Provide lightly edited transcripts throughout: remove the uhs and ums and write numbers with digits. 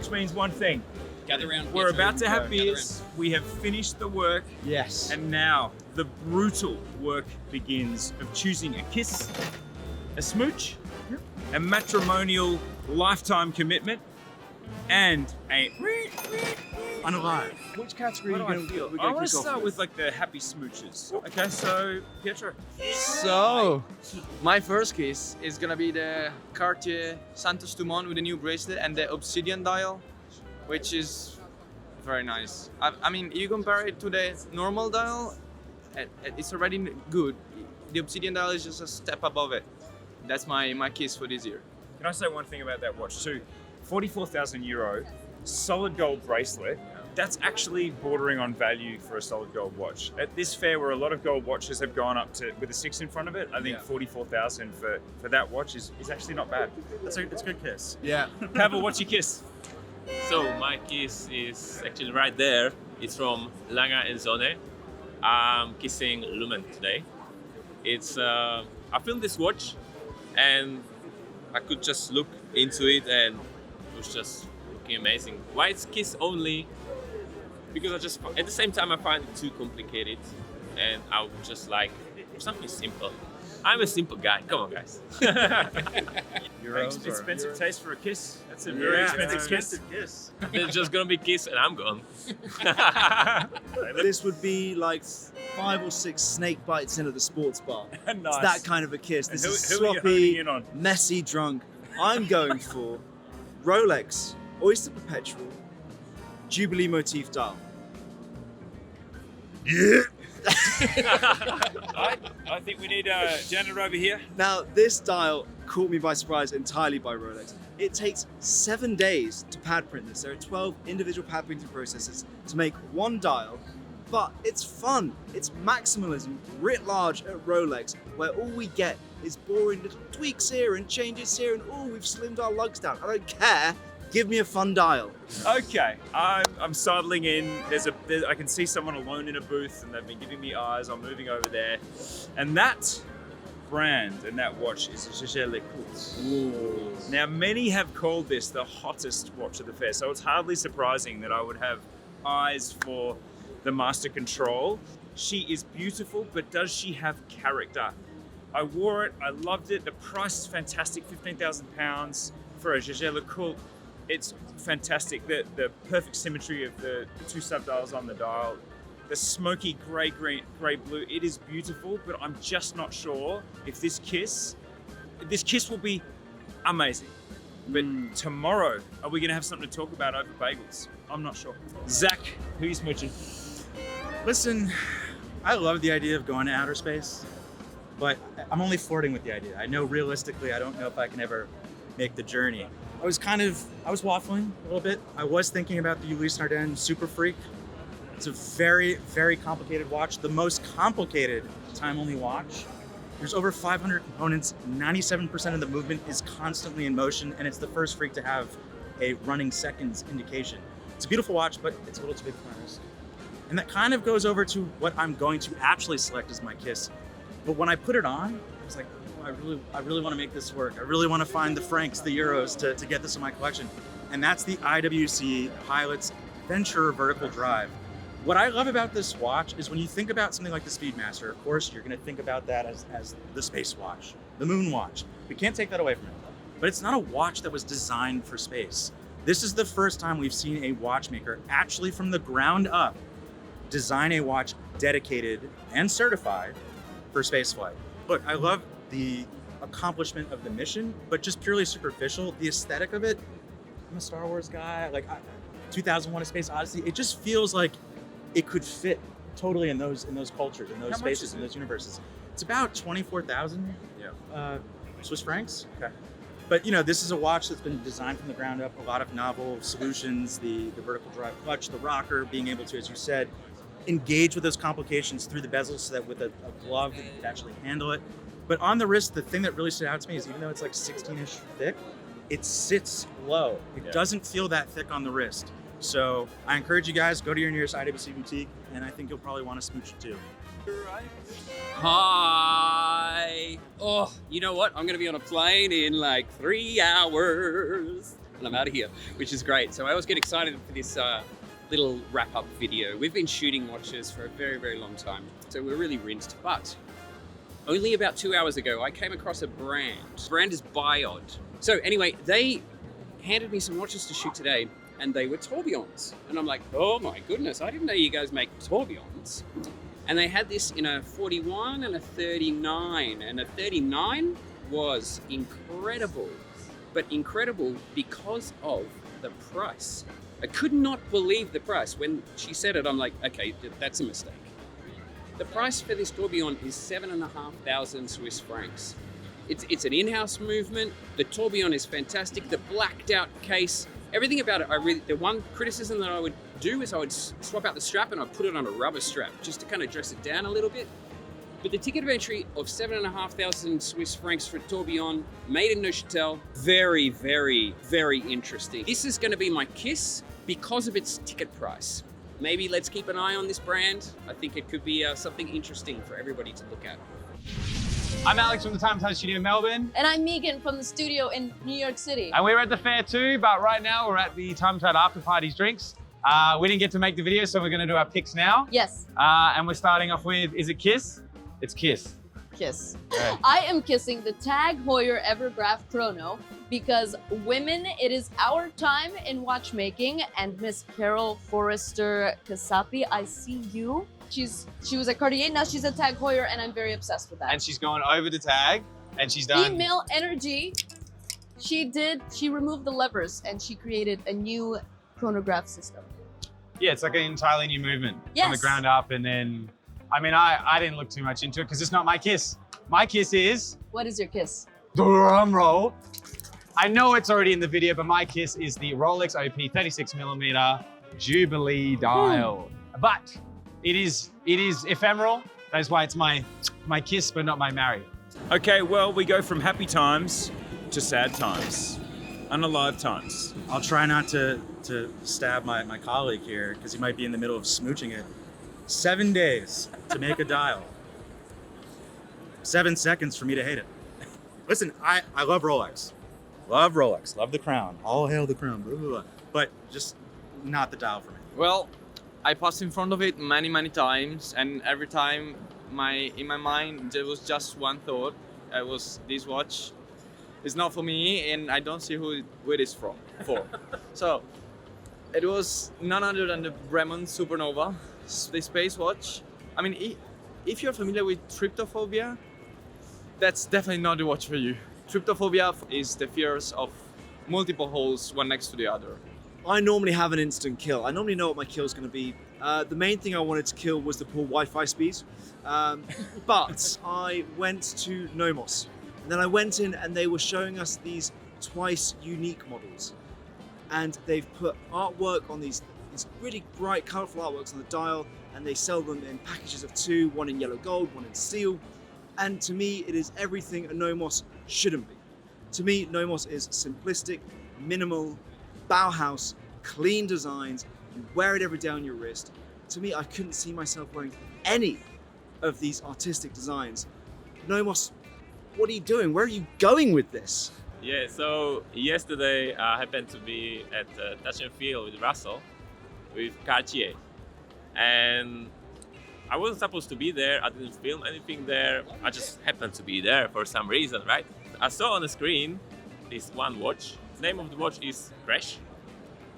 which means one thing. Gather around. We're about to have beers. We have finished the work. Yes. And now the brutal work begins of choosing a kiss, a smooch, a matrimonial lifetime commitment, and a Unalive. Which category are you going to I want to start with like the happy smooches. Okay, so Pietro. So, my first kiss is gonna be the Cartier Santos-Dumont with the new bracelet and the Obsidian dial, which is very nice. I mean, you compare it to the normal dial, it's already good. The Obsidian dial is just a step above it. That's my kiss for this year. Can I say one thing about that watch too? 44,000 euro, solid gold bracelet. That's actually bordering on value for a solid gold watch. At this fair, where a lot of gold watches have gone up to with a 6 in front of it, I think 44,000 for that watch is actually not bad. It's a good kiss. Yeah. Pavel, what's your kiss? So my kiss is actually right there. It's from Lange Söhne. I'm kissing Lumen today. It's I filmed this watch and I could just look into it and it was just looking amazing. Why it's kiss only? Because I just, at the same time, I find it too complicated and I would just like something simple. I'm a simple guy. Come on, guys. Expensive taste for a kiss. That's a very expensive kiss. There's just gonna be kiss and I'm gone. This would be like 5 or 6 snake bites in at the sports bar. Nice. It's that kind of a kiss. This is who are you honing sloppy, in on? messy, drunk. I'm going for Rolex, Oyster Perpetual, Jubilee Motif dial. Yeah. I think we need a janitor over here. Now, this dial caught me by surprise entirely by Rolex. It takes 7 days to pad print this. There are 12 individual pad printing processes to make one dial, but it's fun. It's maximalism writ large at Rolex, where all we get is boring little tweaks here and changes here, and oh, we've slimmed our lugs down. I don't care. Give me a fun dial. Okay, I'm sidling in. I can see someone alone in a booth, and they've been giving me eyes. I'm moving over there, and that brand and that watch is Jaeger-LeCoultre. Now, many have called this the hottest watch of the fair, so it's hardly surprising that I would have eyes for the Master Control. She is beautiful, but does she have character? I wore it. I loved it. The price is fantastic. £15,000 for a Jaeger-LeCoultre. It's fantastic. The perfect symmetry of the 2 subdials on the dial, the smoky grey, green, grey blue. It is beautiful, but I'm just not sure if this kiss will be amazing. But tomorrow, are we going to have something to talk about over bagels? I'm not sure. Zach, who are you smooching? Listen, I love the idea of going to outer space, but I'm only flirting with the idea. I know realistically, I don't know if I can ever make the journey. I was waffling a little bit. I was thinking about the Ulysse Nardin Super Freak. It's a very, very complicated watch, the most complicated time-only watch. There's over 500 components, 97% of the movement is constantly in motion, and it's the first Freak to have a running seconds indication. It's a beautiful watch, but it's a little too big for my wrist. And that kind of goes over to what I'm going to actually select as my kiss. But when I put it on, I was like, I really want to make this work. I really want to find the francs, the euros to get this in my collection. And that's the IWC Pilot's Venture Vertical Drive. What I love about this watch is when you think about something like the Speedmaster, of course, you're going to think about that as the space watch, the moon watch. We can't take that away from it. But it's not a watch that was designed for space. This is the first time we've seen a watchmaker actually from the ground up design a watch dedicated and certified for spaceflight. Look, I love the accomplishment of the mission, but just purely superficial, the aesthetic of it. I'm a Star Wars guy, 2001: A Space Odyssey. It just feels like it could fit totally in those cultures, in those spaces, in those universes. It's about 24,000 Swiss francs. Okay. But this is a watch that's been designed from the ground up. A lot of novel solutions, the vertical drive clutch, the rocker, being able to, as you said, engage with those complications through the bezel so that with a glove that you can actually handle it. But on the wrist, the thing that really stood out to me is even though it's like 16-ish thick, it sits low. It doesn't feel that thick on the wrist. So I encourage you guys, go to your nearest IWC boutique, and I think you'll probably want to smooch it too. Hi. Oh, you know what? I'm going to be on a plane in like 3 hours. and I'm out of here, which is great. So I always get excited for this little wrap-up video. We've been shooting watches for a very, very long time, so we're really rinsed. But only about 2 hours ago, I came across a brand. The brand is Biod. So anyway, they handed me some watches to shoot today, and they were tourbillons. And I'm like, oh my goodness, I didn't know you guys make tourbillons. And they had this in a 41 and a 39, and a 39 was incredible, but incredible because of the price. I could not believe the price. When she said it, I'm like, okay, that's a mistake. The price for this tourbillon is 7,500 Swiss francs. It's an in-house movement. The tourbillon is fantastic. The blacked out case, everything about it, the one criticism that I would do is I would swap out the strap and I'd put it on a rubber strap just to kind of dress it down a little bit. But the ticket of entry of 7,500 Swiss francs for a tourbillon, made in Neuchâtel, very, very, very interesting. This is going to be my kiss because of its ticket price. Maybe let's keep an eye on this brand. I think it could be something interesting for everybody to look at. I'm Alex from the Time+Tide studio in Melbourne. And I'm Megan from the studio in New York City. And we're at the fair too, but right now we're at the Time+Tide after parties drinks. We didn't get to make the video, so we're gonna do our picks now. Yes. And we're starting off with, is it Kiss? It's Kiss. Kiss. Okay. I am kissing the TAG Heuer Evergraph Chrono because women, it is our time in watchmaking, and Miss Carol Forrester Kasapi, I see you. She was at Cartier, now she's at TAG Heuer, and I'm very obsessed with that. And she's gone over to TAG, and she's done. Female energy. She removed the levers and she created a new chronograph system. Yeah, it's like an entirely new movement from the Yes. ground up. And then, I mean, I didn't look too much into it because it's not my kiss. My kiss is, What is your kiss? drum roll. I know it's already in the video, but my kiss is the Rolex OP 36mm Jubilee dial. But it is ephemeral. That's why it's my kiss, but not my marry. Okay, well, we go from happy times to sad times, unalive times. I'll try not to stab my colleague here because he might be in the middle of smooching it. 7 days to make a dial. 7 seconds for me to hate it. Listen, I love Rolex. Love Rolex. Love the crown. All hail the crown. Blah, blah, blah. But just not the dial for me. Well, I passed in front of it many, many times, and every time in my mind there was just one thought. It was, this watch is not for me, and I don't see who it is for. So it was none other than the Bremont Supernova, the space watch. I mean, if you're familiar with tryptophobia, that's definitely not the watch for you. Tryptophobia is the fears of multiple holes one next to the other. I normally have an instant kill. I normally know what my kill is going to be. The main thing I wanted to kill was the poor Wi-Fi speed. But I went to Nomos. And then I went in and they were showing us these twice unique models. And they've put artwork on these really bright, colourful artworks on the dial, and they sell them in packages of 2, one in yellow gold, one in steel. And to me, it is everything a Nomos shouldn't be. To me, Nomos is simplistic, minimal, Bauhaus, clean designs. You wear it every day on your wrist. To me, I couldn't see myself wearing any of these artistic designs. Nomos, what are you doing? Where are you going with this? Yeah, so yesterday I happened to be at Touch and Feel with Russell, with Cartier. And I wasn't supposed to be there, I didn't film anything there, I just happened to be there for some reason, right? I saw on the screen this one watch. The name of the watch is Crash.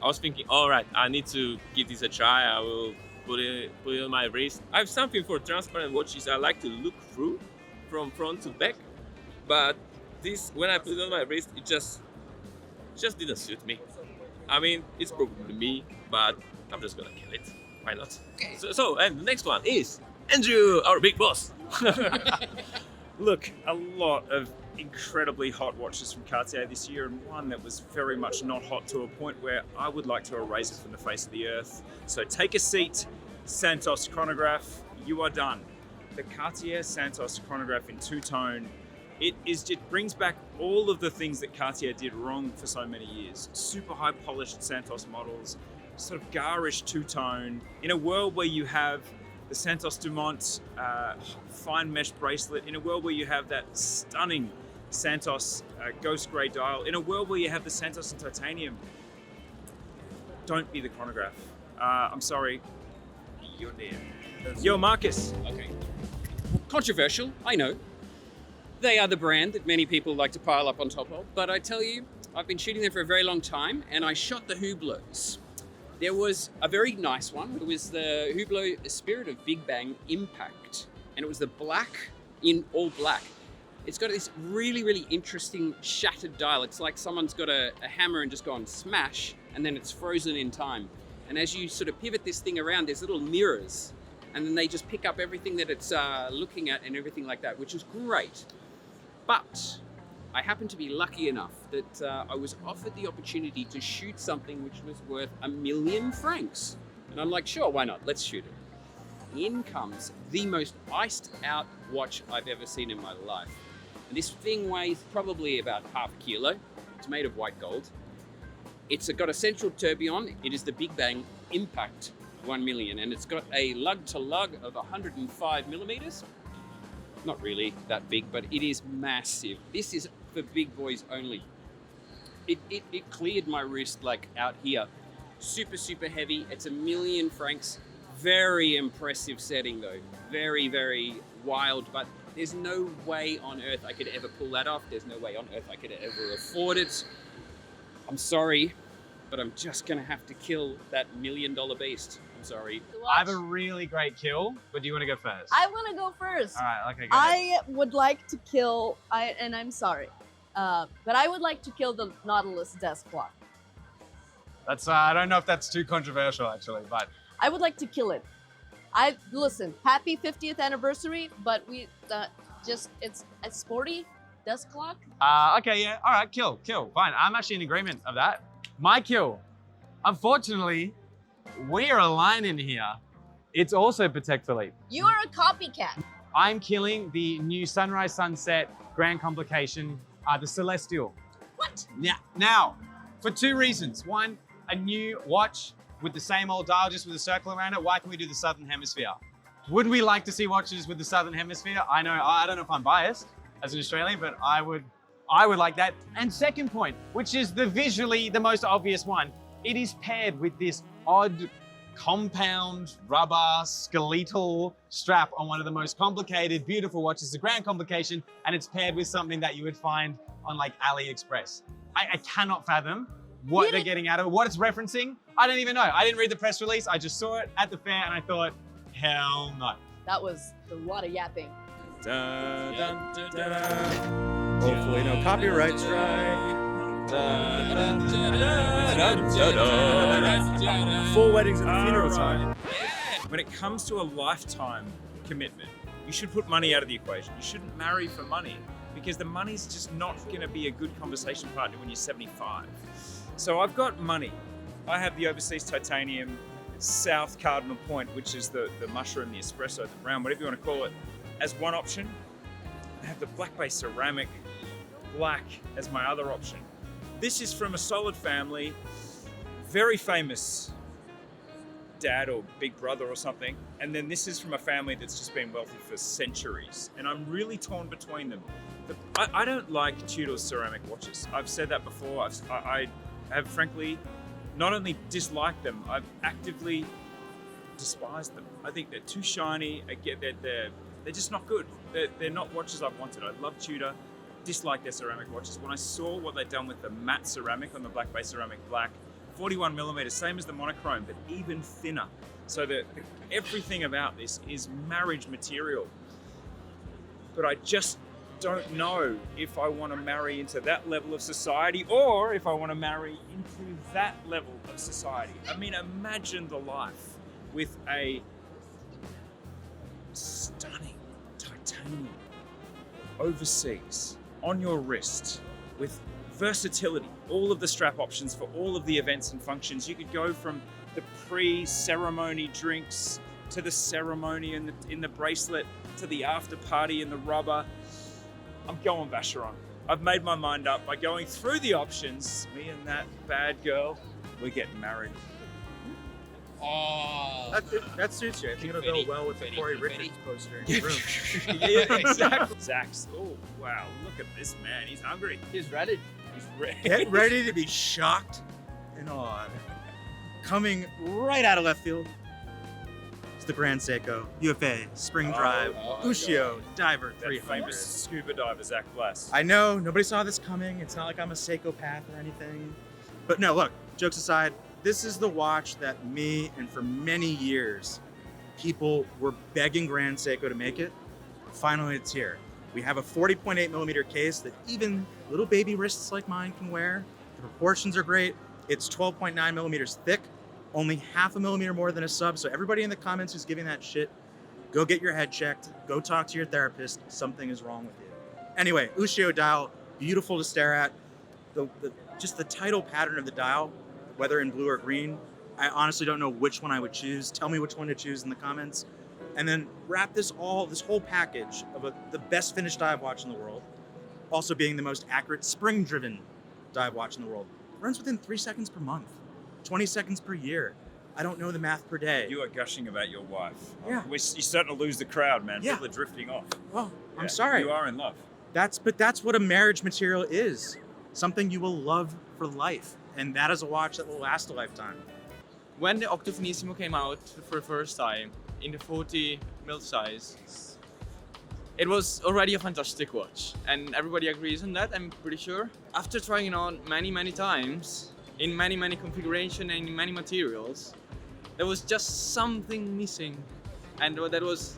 I was thinking, all right, I need to give this a try, I will put it on my wrist. I have something for transparent watches I like to look through from front to back, but this, when I put it on my wrist, it just didn't suit me. I mean, it's probably me, but I'm just gonna kill it. Why not? Okay. So, and the next one is Andrew, our big boss. Look, a lot of incredibly hot watches from Cartier this year, and one that was very much not hot to a point where I would like to erase it from the face of the earth. So take a seat, Santos chronograph, you are done. The Cartier Santos chronograph in two-tone, it brings back all of the things that Cartier did wrong for so many years. Super high polished Santos models, sort of garish two-tone, in a world where you have the Santos-Dumont fine mesh bracelet, in a world where you have that stunning Santos ghost grey dial. In a world where you have the Santos and titanium, don't be the chronograph. I'm sorry, you're near. Yo, Marcus. Okay. Controversial, I know. They are the brand that many people like to pile up on top of, but I tell you, I've been shooting them for a very long time, and I shot the Hublots. There was a very nice one. It was the Hublot Spirit of Big Bang Impact, and it was the black in all black. It's got this really, really interesting shattered dial. It's like someone's got a hammer and just gone smash, and then it's frozen in time. And as you sort of pivot this thing around, there's little mirrors, and then they just pick up everything that it's looking at and everything like that, which is great. But I happened to be lucky enough that I was offered the opportunity to shoot something which was worth £1,000,000 francs. And I'm like, sure, why not? Let's shoot it. In comes the most iced out watch I've ever seen in my life. And this thing weighs probably about half a kilo. It's made of white gold. It's got a central tourbillon. It is the Big Bang Impact 1,000,000, and it's got a lug to lug of 105 millimeters. Not really that big, but it is massive. This is for big boys only. It cleared my wrist like out here. Super, super heavy. It's £1,000,000 francs. Very impressive setting though. Very, very wild, but there's no way on earth I could ever pull that off. There's no way on earth I could ever afford it. I'm sorry, but I'm just gonna have to kill that $1,000,000 beast. I'm sorry. I have a really great kill, but do you want to go first? I want to go first. All right, okay, go ahead. I would like to kill, and I'm sorry, but I would like to kill the Nautilus desk clock. That's I don't know if that's too controversial actually, but I would like to kill it. Listen, happy 50th anniversary, but it's a sporty desk clock. okay, yeah, all right, kill, fine. I'm actually in agreement of that. My kill, unfortunately, we are aligned in here. It's also Patek Philippe. You are a copycat. I'm killing the new Sunrise Sunset Grand Complication, the Celestial. What? Now, for two reasons. One, a new watch with the same old dial, just with a circle around it. Why can we do the Southern Hemisphere? Would we like to see watches with the Southern Hemisphere? I know, I don't know if I'm biased as an Australian, but I would like that. And second point, which is visually the most obvious one, it is paired with this odd compound rubber skeletal strap on one of the most complicated, beautiful watches, the Grand Complication, and it's paired with something that you would find on like AliExpress. I cannot fathom what they're getting out of it, what it's referencing. I don't even know. I didn't read the press release. I just saw it at the fair and I thought, hell no. That was a lot of yapping. Dun, dun, dun, dun. Hopefully no copyright strike. Four weddings and a funeral time. When it comes to a lifetime commitment, you should put money out of the equation. You shouldn't marry for money because the money's just not going to be a good conversation partner when you're 75. So I've got money. I have the overseas titanium South Cardinal Point, which is the mushroom, the espresso, the brown, whatever you want to call it, as one option. I have the black base ceramic black as my other option. This is from a solid family, very famous dad or big brother or something. And then this is from a family that's just been wealthy for centuries. And I'm really torn between them. I don't like Tudor ceramic watches. I've said that before. I have frankly not only disliked them, I've actively despised them. I think they're too shiny. I get that they're just not good. They're not watches I've wanted. I love Tudor. Dislike their ceramic watches. When I saw what they'd done with the matte ceramic on the black base ceramic black, 41 millimeters, same as the monochrome, but even thinner. So that everything about this is marriage material. But I just don't know if I want to marry into that level of society or if I want to marry into that level of society. I mean, imagine the life with a stunning titanium overseas on your wrist with versatility, all of the strap options for all of the events and functions. You could go from the pre-ceremony drinks to the ceremony in the bracelet to the after party in the rubber. I'm going Vacheron. I've made my mind up. By going through the options, me and that bad girl, we're getting married. Oh. That suits you. I think it'll Confetti, go well with the confetti, Corey confetti. Richards poster in your room. Yeah, exactly. Zach's. Oh wow! Look at this man. He's hungry. He's ready. He's ready. Get ready to be shocked and awed. Coming right out of left field, it's the Grand Seiko U.F.A. Spring Drive oh my Ushio Diver That 300. famous scuba diver Zach Blass. I know, nobody saw this coming. It's not like I'm a psychopath or anything. But no, look, jokes aside, this is the watch that me and for many years, people were begging Grand Seiko to make it. Finally, it's here. We have a 40.8 millimeter case that even little baby wrists like mine can wear. The proportions are great. It's 12.9 millimeters thick, only half a millimeter more than a sub. So everybody in the comments who's giving that shit, go get your head checked. Go talk to your therapist. Something is wrong with you. Anyway, Ushio dial, beautiful to stare at. Just the title pattern of the dial, whether in blue or green, I honestly don't know which one I would choose. Tell me which one to choose in the comments. And then wrap this whole package of the best finished dive watch in the world, also being the most accurate spring-driven dive watch in the world. Runs within 3 seconds per month, 20 seconds per year. I don't know the math per day. You are gushing about your wife. Yeah. You're starting to lose the crowd, man. Yeah. People are drifting off. Oh, Yeah, I'm sorry. You are in love. That's what a marriage material is. Something you will love for life. And that is a watch that will last a lifetime. When the Octo Finissimo came out for the first time in the 40 mil size, it was already a fantastic watch, and everybody agrees on that, I'm pretty sure. After trying it on many times, in many configurations and in many materials, there was just something missing, and that was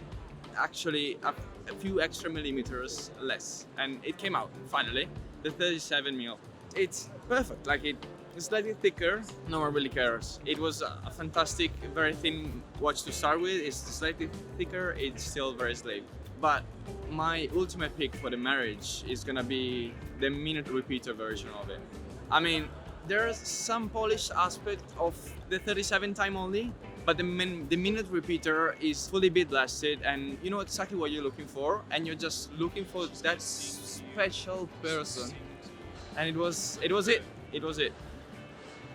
actually a few extra millimeters less, and it came out finally, the 37 mil. It's perfect, like it's slightly thicker, no one really cares. It was a fantastic, very thin watch to start with. It's slightly thicker, it's still very sleek. But my ultimate pick for the marriage is gonna be the minute repeater version of it. I mean, there's some polished aspect of the 37 time only, but the minute repeater is fully bead blasted, and you know exactly what you're looking for, and you're just looking for that special person. And it was it.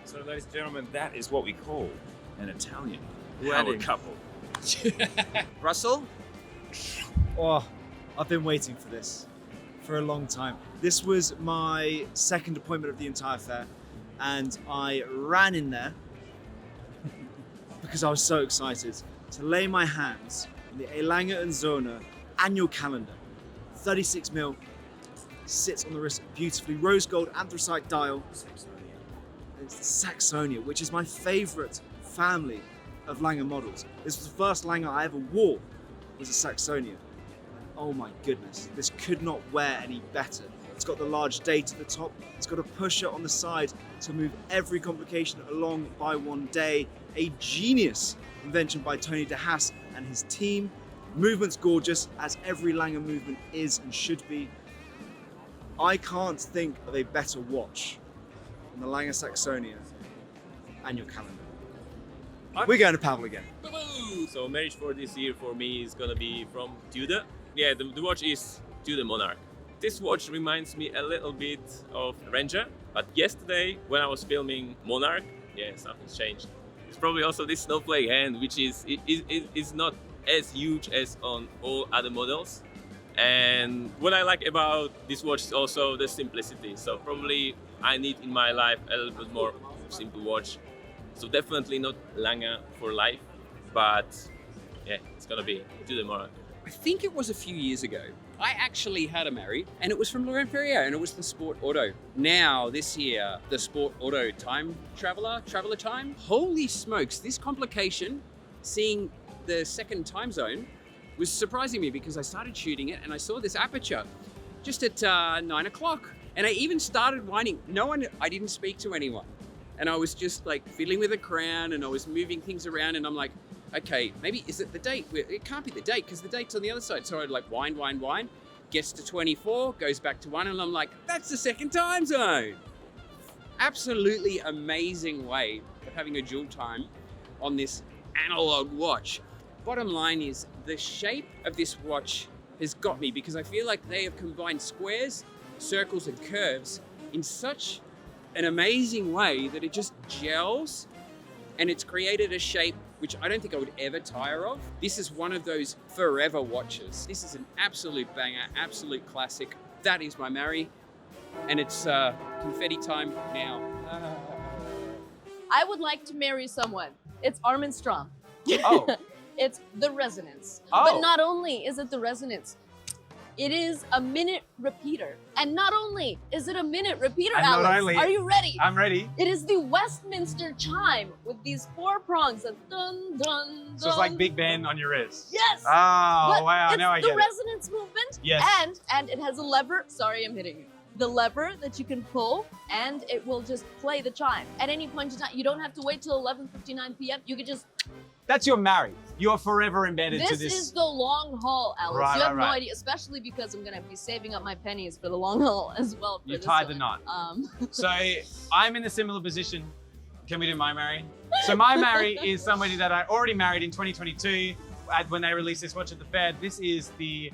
So, ladies and gentlemen, that is what we call an Italian Wedding. power couple. Russell? Oh, I've been waiting for this for a long time. This was my second appointment of the entire fair, and I ran in there because I was so excited to lay my hands on the Lange Söhne annual calendar. 36 mil, sits on the wrist beautifully, rose gold anthracite dial. It's the Saxonia, which is my favorite family of Lange models. This was the first Lange I ever wore, was a Saxonia. Oh my goodness, this could not wear any better. It's got the large date at the top, it's got a pusher on the side to move every complication along by one day. A genius invention by Tony de Haas and his team. Movement's gorgeous, as every Lange movement is and should be. I can't think of a better watch than the Lange Saxonia annual calendar. We're going to Pavel again. So marriage for this year for me is gonna be from Tudor. Yeah, the watch is Tudor Monarch. This watch reminds me a little bit of Ranger, but yesterday when I was filming Monarch, yeah, something's changed. It's probably also this snowflake hand, which is not as huge as on all other models. And what I like about this watch is also the simplicity. So probably I need in my life a little bit more simple watch. So definitely not Lange for life, but yeah, it's gonna be Tudor Monarch. I think it was a few years ago. I actually had a Marry, and it was from Laurent Ferrier, and it was the Sport Auto. Now, this year, the Sport Auto Time Traveler Time. Holy smokes, this complication, seeing the second time zone, was surprising me because I started shooting it and I saw this aperture just at 9 o'clock. And I even started whining. I didn't speak to anyone. And I was just like fiddling with the crown and I was moving things around and I'm like, okay, maybe is it the date? It can't be the date because the date's on the other side. So I'd like whine, gets to 24, goes back to 1 and I'm like, that's the second time zone. Absolutely amazing way of having a dual time on this analog watch. Bottom line is the shape of this watch has got me because I feel like they have combined squares, circles and curves in such an amazing way that it just gels and it's created a shape which I don't think I would ever tire of. This is one of those forever watches. This is an absolute banger, absolute classic. That is my Mary, and it's confetti time now. I would like to marry someone. It's Armin Strom. Oh. It's the Resonance. Oh. But not only is it the Resonance, it is a minute repeater. And not only is it a minute repeater, And not Alex, only- are you ready? I'm ready. It is the Westminster chime with these 4 prongs of dun, dun, dun. So it's like Big Ben on your wrist. Yes! Oh, But wow, it's now I the get it. resonance movement. Yes. And it has a lever. Sorry, I'm hitting you. The lever that you can pull, and it will just play the chime at any point in time. You don't have to wait till 11:59 p.m. You can just. That's your Mary. You're forever embedded to This this. is the long haul, Alex. Right, you have right, no right. idea, especially because I'm gonna be saving up my pennies for the long haul as well. For You this tied the one. knot. So I'm in a similar position. Can we do my Mary? So my Mary is somebody that I already married in 2022 when they released this watch at the Fed. This is the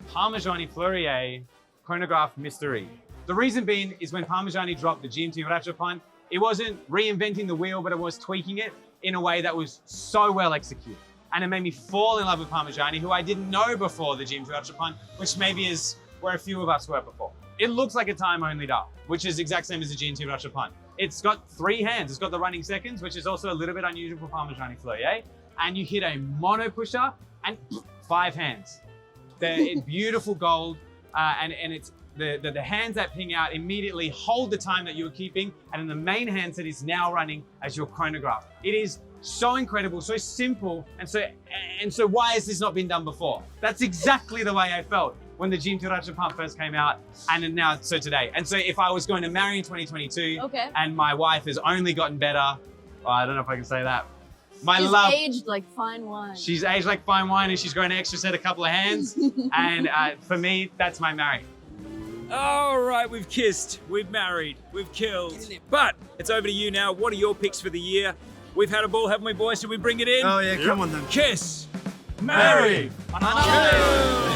Parmigiani Fleurier Chronograph Mystery. The reason being is when Parmigiani dropped the GMT Rattrapant, it wasn't reinventing the wheel, but it was tweaking it in a way that was so well executed. And it made me fall in love with Parmigiani, who I didn't know before the GMT Rattrapant, which maybe is where a few of us were before. It looks like a time-only dial, which is the exact same as the GMT Rattrapant. It's got 3 hands. It's got the running seconds, which is also a little bit unusual for Parmigiani Fleurier. And you hit a mono pusher and 5 hands. They're in beautiful gold, and it's the hands that ping out immediately hold the time that you were keeping, and in the main hands that is now running as your chronograph. It is so incredible, so simple, and so why has this not been done before? That's exactly the way I felt when the GMT Rattrapant first came out, and now so today. And so if I was going to marry in 2022, Okay. and my wife has only gotten better, well, I don't know if I can say that. She's aged like fine wine. She's aged like fine wine, and she's grown an extra set, a couple of hands, and for me, that's my Mary. All right, we've kissed, we've married, we've killed. But it's over to you now. What are your picks for the year? We've had a ball, haven't we, boys? Should we bring it in? Oh yeah, come on then. Kiss, marry, kill.